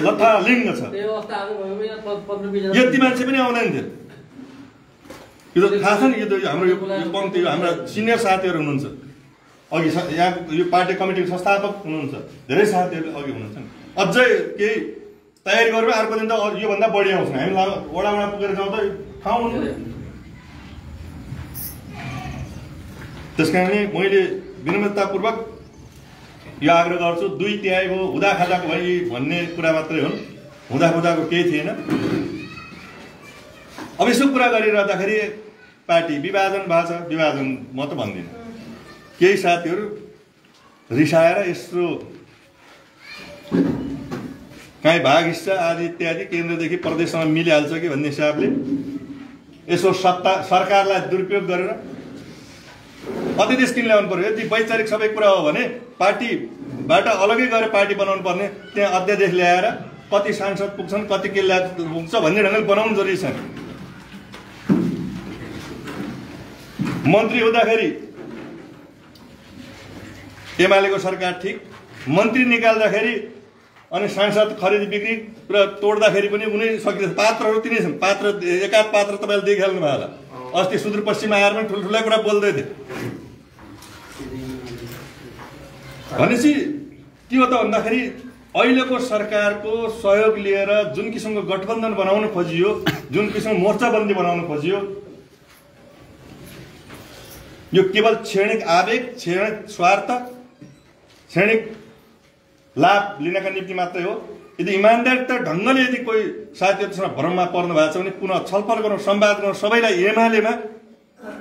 लथालिङ्ग छ। यति मान्छे पनि आउँदैन थियो। यो त थाहा छ नि, यो त हाम्रो यो पङ्क्ति हाम्रा सिनियर साथीहरू हुनुहुन्छ, अघि यहाँ यो पार्टी कमिटीको संस्थापक हुनुहुन्छ, धेरै साथीहरू अघि हुनुहुन्छ नि। अझै केही तयारी गरेर अर्को दिन त योभन्दा बढी आउँछ। हामी वडा पुगेर जाउँ त ठाउँ हुनु। त्यस कारणले मैले विनम्रतापूर्वक यो आग्रह गर्छु, 2/3 हो हुँदा खाजाको भई भन्ने कुरा मात्रै हुन्, हुँदा खुदाको केही थिएन। अब यसो कुरा गरिरहँदाखेरि पार्टी विभाजन भएको छ। विभाजन म त भन्दिनँ, केही साथीहरू रिसाएर यस्तो काहीँ भाग हिस्सा आदि इत्यादि केन्द्रदेखि प्रदेशसँग मिलिहाल्छ कि भन्ने हिसाबले यसो सरकारलाई दुरुपयोग गरेर अध्यादेश किन ल्याउनु पर्यो। यदि वैचारिक सबै कुरा हो भने पार्टीबाट अलगै गएर पार्टी बनाउनु पर्ने, त्यहाँ अध्यादेश ल्याएर कति सांसद पुग्छन्, कति के पुग्छ भन्ने ढङ्गले बनाउनु जरुरी छ। मन्त्री हुँदाखेरि एमालेको सरकार ठिक, मन्त्री निकाल्दाखेरि अनि सांसद खरिद बिक्री र तोड्दाखेरि पनि उनी सकिन्छ। पात्रहरू तिनै छन्। एकाध पात्र तपाईँले देखिहाल्नु भयो होला। अस्ति सुदूरपश्चिम आएर पनि ठुल्ठुला कुरा बोल्दै थिए। भनेपछि के हो त भन्दाखेरि अहिलेको सरकारको सहयोग लिएर जुन किसिमको गठबन्धन बनाउन खोजियो, जुन किसिमको मोर्चाबन्दी बनाउन खोजियो, यो केवल क्षणिक आवेग, क्षणिक स्वार्थ, क्षणिक लाभ लिनका निम्ति मात्रै हो। यदि इमान्दारिता ढङ्गले यदि कोही साथीहरूसँग भ्रममा पर्नु भएको छ भने पुनः छलफल गरौँ, संवाद गरौँ, सबैलाई एमालेमा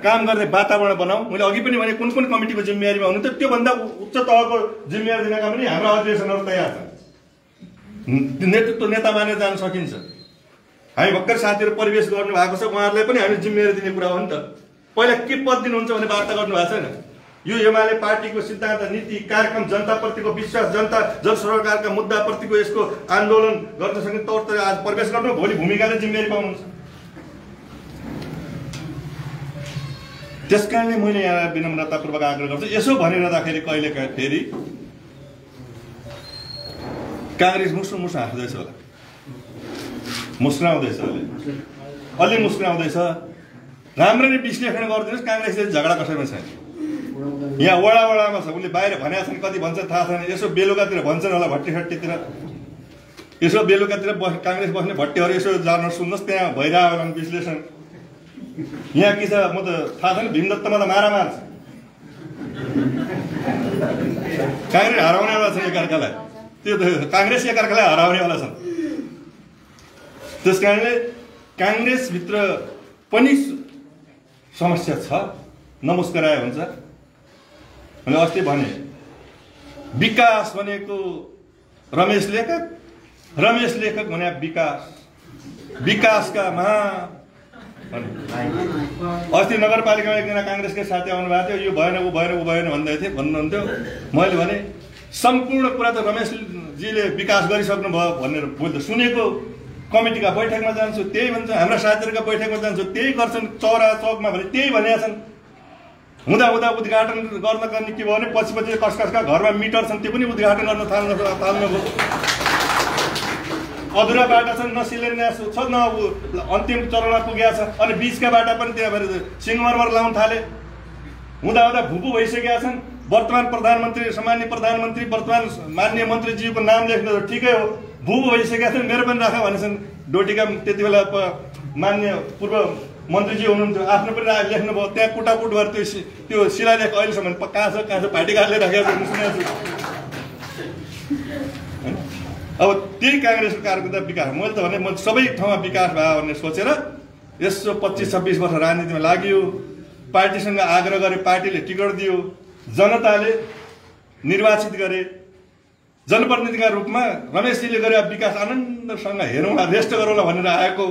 काम गर्ने वातावरण बनाऊ। मैले अघि पनि भने कुन कुन कमिटीको जिम्मेवारीमा हुनुहुन्छ, त्योभन्दा उच्च तहको जिम्मेवारी दिनका पनि हाम्रो अधिवेशनहरू तयार छन्। नेतृत्व नेता मानेर जान सकिन्छ। हामी भर्खर साथीहरू परिवेश गर्नु भएको छ, उहाँहरूलाई पनि हामी जिम्मेवारी दिने कुरा हो नि त। पहिला के पद दिनुहुन्छ भने वार्ता गर्नु भएको छैन। यो एमाले पार्टीको सिद्धान्त, नीति, कार्यक्रम, जनताप्रतिको विश्वास, जनता जनसरोकारका मुद्दाप्रतिको यसको आन्दोलन गर्न सक्ने तौर तरिका आज प्रवेश गर्नु, भोलि भूमिकाले जिम्मेवारी पाउनुहुन्छ। त्यसकारणले मैले यहाँ विनम्रतापूर्वक आग्रह गर्छु, यसो भनिरहँदाखेरि कहिले फेरि काङ्ग्रेस मुसुमुसु हाँस्दैछ होला, मुस्कुराउँदैछ, अलि मुस्कुराउँदैछ। राम्ररी विश्लेषण गरिदिनुहोस्, काङ्ग्रेसले झगडा कसैमा छैन। यहाँ वडामा छ, उसले बाहिर भनेका छन्, कति भन्छ थाहा छैन। यसो बेलुकातिर भन्छन् होला, भट्टीसट्टीतिर यसो बेलुकातिर काङ्ग्रेस बस्ने भट्टीहरू यसो जान सुन्नुहोस्, त्यहाँ भइरहेको होला विश्लेषण। यहाँ के छ म त थाहा छैन। भीमदत्तमा त मारामार छ, काङ्ग्रेस हराउनेवाला छ एकअर्कालाई, त्यो काङ्ग्रेस एकअर्कालाई हराउनेवाला छन्। त्यस कारणले काङ्ग्रेसभित्र पनि समस्या छ, नमुस्कराए हुन्छ। मैले अस्ति भने विकास भनेको रमेश लेखक भने विकासका महा। अस्ति नगरपालिकामा एकजना काङ्ग्रेसकै साथी आउनु भएको थियो, यो भएन ऊ भएन भन्नुहुन्थ्यो। मैले भने सम्पूर्ण कुरा त रमेशजीले विकास गरिसक्नु भयो भनेर सुनेको। कमिटीका बैठकमा जान्छु त्यही भन्छ, हाम्रा साथीहरूका बैठकमा जान्छु त्यही गर्छन्, चौकमा भने त्यही भनेका छन्। हुँदा उद्घाटन गर्नका के भयो भने पछि कसका घरमा मिटर छन् त्यो पनि उद्घाटन गर्न थाल्नुभयो। अधुरा बाटा छन्, न शिलान्यास छ न अन्तिम चरणमा पुगेको छ, अनि बिचका बाटा पनि त्यहाँ सिंहमरमर लाउन थाले। हुँदा भुपु भइसकेका छन्। वर्तमान प्रधानमन्त्री, सामान्य प्रधानमन्त्री, वर्तमान माननीय मन्त्रीज्यूको नाम लेख्नु ठिकै हो, भुपु भइसकेका छन्, मेरो पनि राख भनेछन्। डोटीका त्यति बेला मान्य पूर्व मन्त्रीजी हुनुहुन्थ्यो, आफ्नो पनि लेख्नुभयो। त्यहाँ कुटाकुट गरेर त्यो शिलालेख अहिलेसम्म कहाँ छ भाटी गाडले राखेको सुनेको छु। अब त्यही काङ्ग्रेसको कार्यकर्ता विकास, मैले त भने सबै ठाउँमा विकास भयो भन्ने सोचेर यसो 25-26 वर्ष राजनीतिमा लाग्यो। पार्टीसँग आग्रह गरे, पार्टीले टिकट दियो, जनताले निर्वाचित गरे। जनप्रतिनिधिका रूपमा रमेशजीले गरे विकास आनन्दसँग हेरौँला, रेस्ट गरौँला भनेर आएको।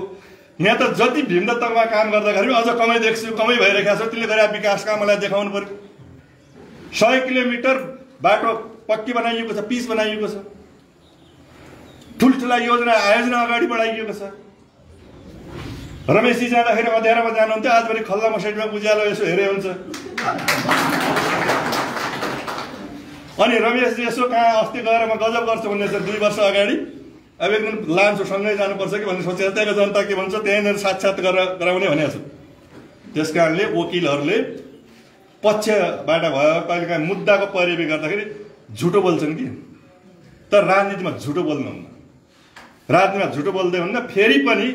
यहाँ त जति भीमदत्तमा काम गर्दाखेरि अझ कमै देख्छु, कमै भइरहेको छ। त्यसले गरे विकास कामलाई देखाउनु पर्यो। 100 किलोमिटर बाटो पक्की बनाइएको छ, पिच बनाइएको छ, ठुल्ठुला आयोजना अगाडि बढाइएको छ। रमेशजी जाँदाखेरि अँध्यारोमा जानुहुन्थ्यो, आजभरि खल्ला मसैडमा उज्यालो यसो हेरे हुन्छ। अनि रमेशजी यसो कहाँ अस्ति गएर म गजब गर्छु भन्ने 2 वर्ष अगाडि अब एक दिन लान्छु, सँगै जानुपर्छ कि भन्ने सोचेर त्यहाँको जनता के भन्छ त्यहीँनिर साक्षात गराउने भनेको छु। त्यस कारणले वकिलहरूले पक्षबाट भयो कहिलेकाहीँ मुद्दाको पैरवी गर्दाखेरि झुटो बोल्छन् कि, तर राजनीतिमा झुटो बोल्नुहुन्न। राजनीतिमा झुटो बोल्दै हुन्न। फेरि पनि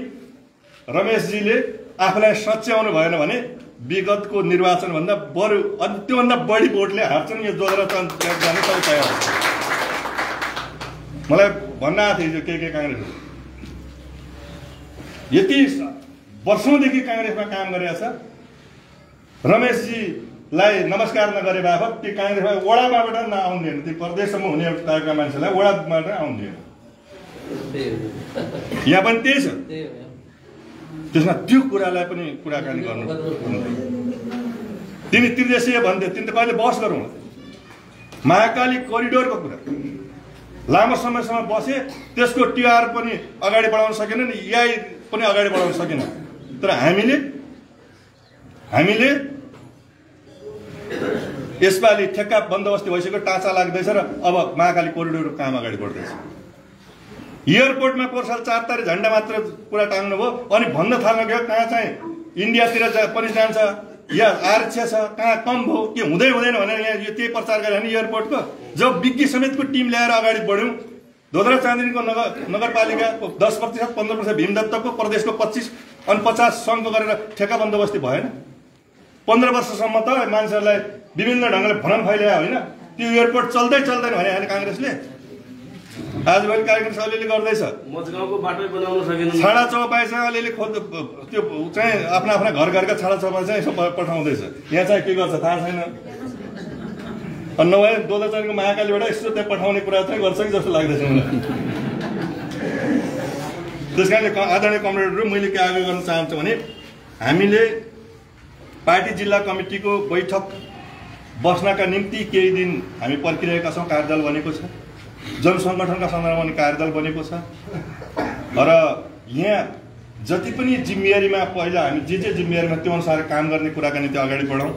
रमेशजीले आफूलाई सच्याउनु भएन भने विगतको निर्वाचनभन्दा बरु त्योभन्दा बढी भोटले हार्छन्। यो जोडेर जाने सबै तयार हुन्छ। मलाई भन्न आएको थियो के काङ्ग्रेस यति वर्षौँदेखि काङ्ग्रेसमा काम गरेको छ। रमेशजीलाई नमस्कार नगरे बापत त्यो काङ्ग्रेसमा वडाबाट नआउँदैन, त्यो प्रदेशसम्म हुने टाइपका मान्छेलाई वडाबाट आउँदैन। यहाँ पनि त्यही छ। त्यसमा त्यो कुरालाई पनि कुराकानी गर्नु। तिमी त्रिदेशीय भन्थ्यो, तिमी त कहिले बहस गरौँ। महाकाली कोरिडोरको कुरा लामो समयसम्म बसे, त्यसको टिआर पनि अगाडि बढाउन सकेन नि, याई पनि अगाडि बढाउन सकेन। तर हामीले यसपालि ठेक्का बन्दोबस्ती भइसक्यो, टाँचा लाग्दैछ र अब महाकाली कोरिडोरको काम अगाडि बढ्दैछ। एयरपोर्टमा पोहोर साल 4 तारिक झन्डा मात्र कुरा टाङ्नु भयो, अनि भन्न थाल्नु गयो कहाँ चाहिँ इन्डियातिर पनि जान्छ या आरक्षण छ, कहाँ कम भयो, के हुँदैन भनेर यहाँ यो त्यही प्रचार गरे नि एयरपोर्टको। जब विज्ञ समेतको टिम ल्याएर अगाडि बढ्यौँ, धोद्रा चाँदिनीको नगरपालिकाको 10%, 15% भीमदत्तको, प्रदेशको 25 अनि 50 सङ्घको गरेर ठेक्का बन्दोबस्ती भएन। 15 वर्षसम्म त मान्छेहरूलाई विभिन्न ढङ्गले भ्रम फैलायो होइन। त्यो एयरपोर्ट चल्दैन भने होइन काङ्ग्रेसले। आजभोलि कार्यक्रम अलिअलि गर्दैछ, मजगाउँको बाटो बनाउन सकेन, छाडा चौपाई चाहिँ अलिअलि त्यो चाहिँ आफ्ना घरका छाडा चौपाई चाहिँ यसो पठाउँदैछ। यहाँ चाहिँ के गर्छ थाहा छैन। अनि नभए दोलचानीको महाकालीबाट यसो त्यहाँ पठाउने कुरा चाहिँ गर्छ कि जस्तो लाग्दैछ मलाई। त्यस कारणले आदरणीय कमरेडहरू, मैले के आग्रह गर्न चाहन्छु भने हामीले पार्टी जिल्ला कमिटीको बैठक बस्नका निम्ति केही दिन हामी पर्खिरहेका छौँ। कार्यदल बनेको छ, जनसङ्गठनका सन्दर्भमा पनि कार्यदल बनेको छ र यहाँ जति पनि जिम्मेवारीमा पहिला हामी जे जिम्मेवारीमा त्यो अनुसार काम गर्ने कुराका निम्ति अगाडि बढौँ।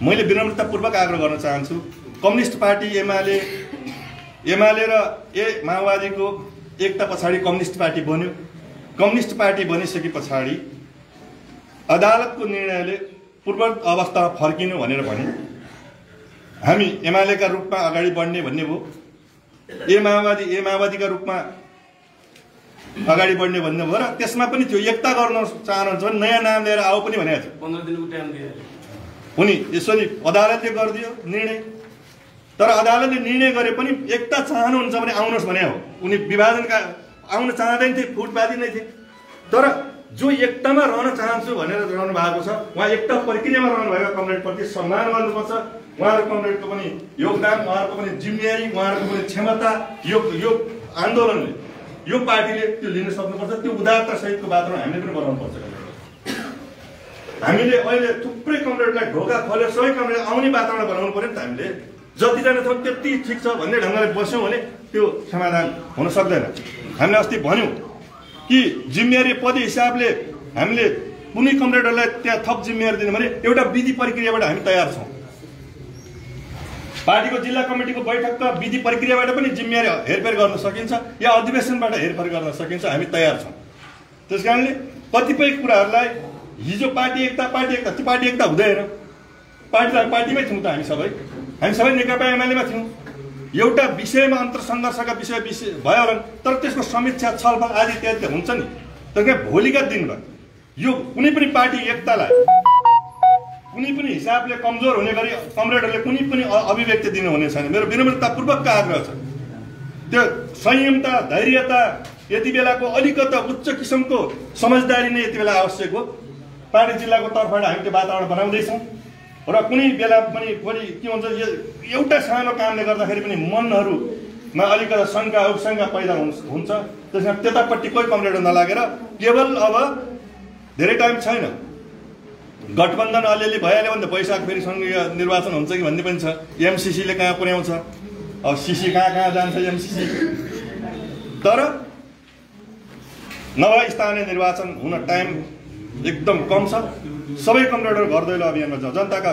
मैले विनम्रतापूर्वक आग्रह गर्न चाहन्छु, कम्युनिस्ट पार्टी एमाले र माओवादीको एकता पछाडि कम्युनिस्ट पार्टी बन्यो। कम्युनिस्ट पार्टी बनिसके पछाडि अदालतको निर्णयले पूर्व अवस्थामा फर्किनु भनेर भने हामी एमालेका रूपमा अगाडि बढ्ने भन्ने भयो, माओवादीका रूपमा अगाडि बढ्ने भन्ने भयो र त्यसमा पनि त्यो एकता गर्न चाहनुहुन्छ भने नयाँ नाम लिएर आऊ पनि भनेको थियो। 15 दिनको टाइम दिए उनी यसरी अदालतले गरिदियो निर्णय। तर अदालतले निर्णय गरे पनि एकता चाहनुहुन्छ भने आउनुहोस् भने हो। उनी विभाजनका आउन चाहँदैन थिए, फुटवादी नै थिए। तर जो एकतामा रहन चाहन्छु भनेर रहनु भएको छ उहाँ एकता प्रक्रियामा रहनु भएको कमरेडप्रति सम्मान गर्नुपर्छ। उहाँहरू कमरेडको पनि योगदान, उहाँहरूको पनि जिम्मेवारी, उहाँहरूको पनि क्षमता यो आन्दोलनले, यो पार्टीले त्यो लिन सक्नुपर्छ। त्यो उदारता सहितको वातावरण हामीले पनि बनाउनुपर्छ। हामीले अहिले थुप्रै कमरेडलाई ढोका खोलेर सबै कमरेड आउने वातावरण बनाउनु पर्यो नि त। हामीले जतिजना छौँ त्यति ठिक छ भन्ने ढङ्गले बस्यौँ भने त्यो समाधान हुन सक्दैन। हामीले अस्ति भन्यौँ कि जिम्मेवारी पद हिसाबले हामीले कुनै कमरेडहरूलाई त्यहाँ थप जिम्मेवारी दिनु भने एउटा विधि प्रक्रियाबाट हामी तयार छौँ। पार्टीको जिल्ला कमिटीको बैठकका विधि प्रक्रियाबाट पनि जिम्मेवारी हेरफेर गर्न सकिन्छ या अधिवेशनबाट हेरफेर गर्न सकिन्छ। हामी तयार छौँ। त्यसकारणले कतिपय कुराहरूलाई हिजो पार्टी एकता त्यो पार्टी एकता हुँदैन। पार्टीमै थियौँ त हामी सबै नेकपा एमालेमा थियौँ। एउटा विषयमा अन्तरसङ्घर्षका विषय भयो होला, तर त्यसको समीक्षा छलफल आदि इत्यादि हुन्छ नि। तर भोलिका दिनमा यो कुनै पनि पार्टी एकतालाई कुनै पनि हिसाबले कमजोर हुने गरी कमरेडहरूले कुनै पनि अभिव्यक्ति दिनु हुने छैन। मेरो विनम्रतापूर्वकको आग्रह छ। त्यो संयमता, धैर्यता, यति बेलाको अलिकता उच्च किसिमको समझदारी नै यति बेला आवश्यक हो। पार्टी जिल्लाको तर्फबाट हामी त्यो वातावरण बनाउँदैछौँ र कुनै बेला पनि के हुन्छ, एउटा सानो कामले गर्दाखेरि पनि मनहरूमा अलिकता शङ्का उपशङ्का पैदा हुन्छ। त्यसमा त्यतापट्टि कोही कमरेड नलागेर केवल अब धेरै टाइम छैन, गठबन्धन अलिअलि भइहाल्यो भने त वैशाख फेरि सङ्घीय निर्वाचन हुन्छ कि भन्ने पनि छ। एमसिसीले कहाँ पुर्याउँछ, अब सिसी कहाँ जान्छ एमसिसी। तर नभए स्थानीय निर्वाचन हुन टाइम एकदम कम छ। सबै कमरेडहरू घर दैलो अभियानमा जाउँ। जनताका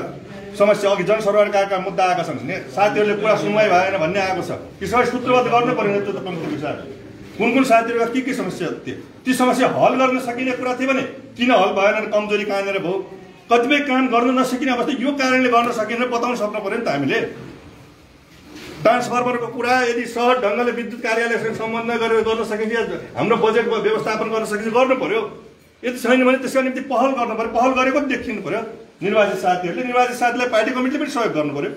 समस्या, अघि जनसरोकारका मुद्दा आएका छन् भने साथीहरूले पुरा सुनवाई भएन भन्ने आएको छ। कि सबै सूत्रबद्ध गर्नु पर्यो नेतृत्व कमिटीको हिसाबले कुन साथीहरूका के समस्या थिए, ती समस्या हल गर्न सकिने कुरा थियो भने किन हल भएन, कमजोरी कहाँनिर भयो, कतिपय काम गर्न नसकिने अवस्था यो कारणले गर्न सकिने बताउन सक्नु पर्यो नि त। हामीले ट्रान्सफर्मरको कुरा यदि सहज ढङ्गले विद्युत कार्यालयसँग सम्बन्ध गरेर गर्न सकिन्छ, हाम्रो बजेट व्यवस्थापन गर्न सकिन्छ, गर्नु पर्यो। यदि छैन भने त्यसका निम्ति पहल गर्नु पर्यो। पहल गरेको देखिनु पर्यो निर्वाचित साथीलाई पार्टी कमिटीले पनि सहयोग गर्नु पर्यो।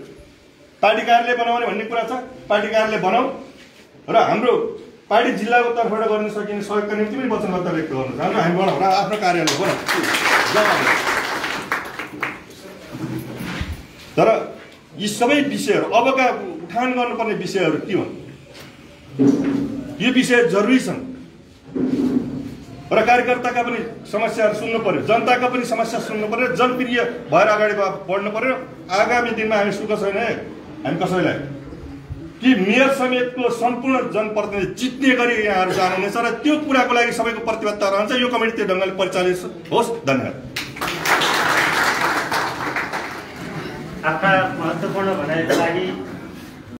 पार्टी कार्यालय बनाउने भन्ने कुरा छ, पार्टी कार्यालय बनाऊ र हाम्रो पार्टी जिल्लाको तर्फबाट गर्न सकिने सहयोगका निम्ति पनि वचनबद्ध व्यक्त गर्नु चाहन्छु। हामी बनाऊ र आफ्नो कार्यालय बनाऊ। तर यी सबै विषयहरू अबका उठान गर्नुपर्ने विषयहरू के हुन्, यो विषय जरुरी छन् र कार्यकर्ताका पनि समस्याहरू सुन्नु पर्यो, जनताका पनि समस्या सुन्नु पर्यो, जनप्रिय भएर अगाडि बढ्नु पर्यो। आगामी दिनमा हामी सुख छैन हामी कसैलाई कि मेयर समेतको सम्पूर्ण जनप्रतिनिधि जित्ने गरी यहाँहरू जानुहुनेछ र त्यो कुराको लागि सबैको प्रतिबद्धता रहन्छ। यो कमिटी त्यो ढङ्गले परिचालित होस्। धन्यवाद। आफ्ना महत्त्वपूर्ण भनाइका लागि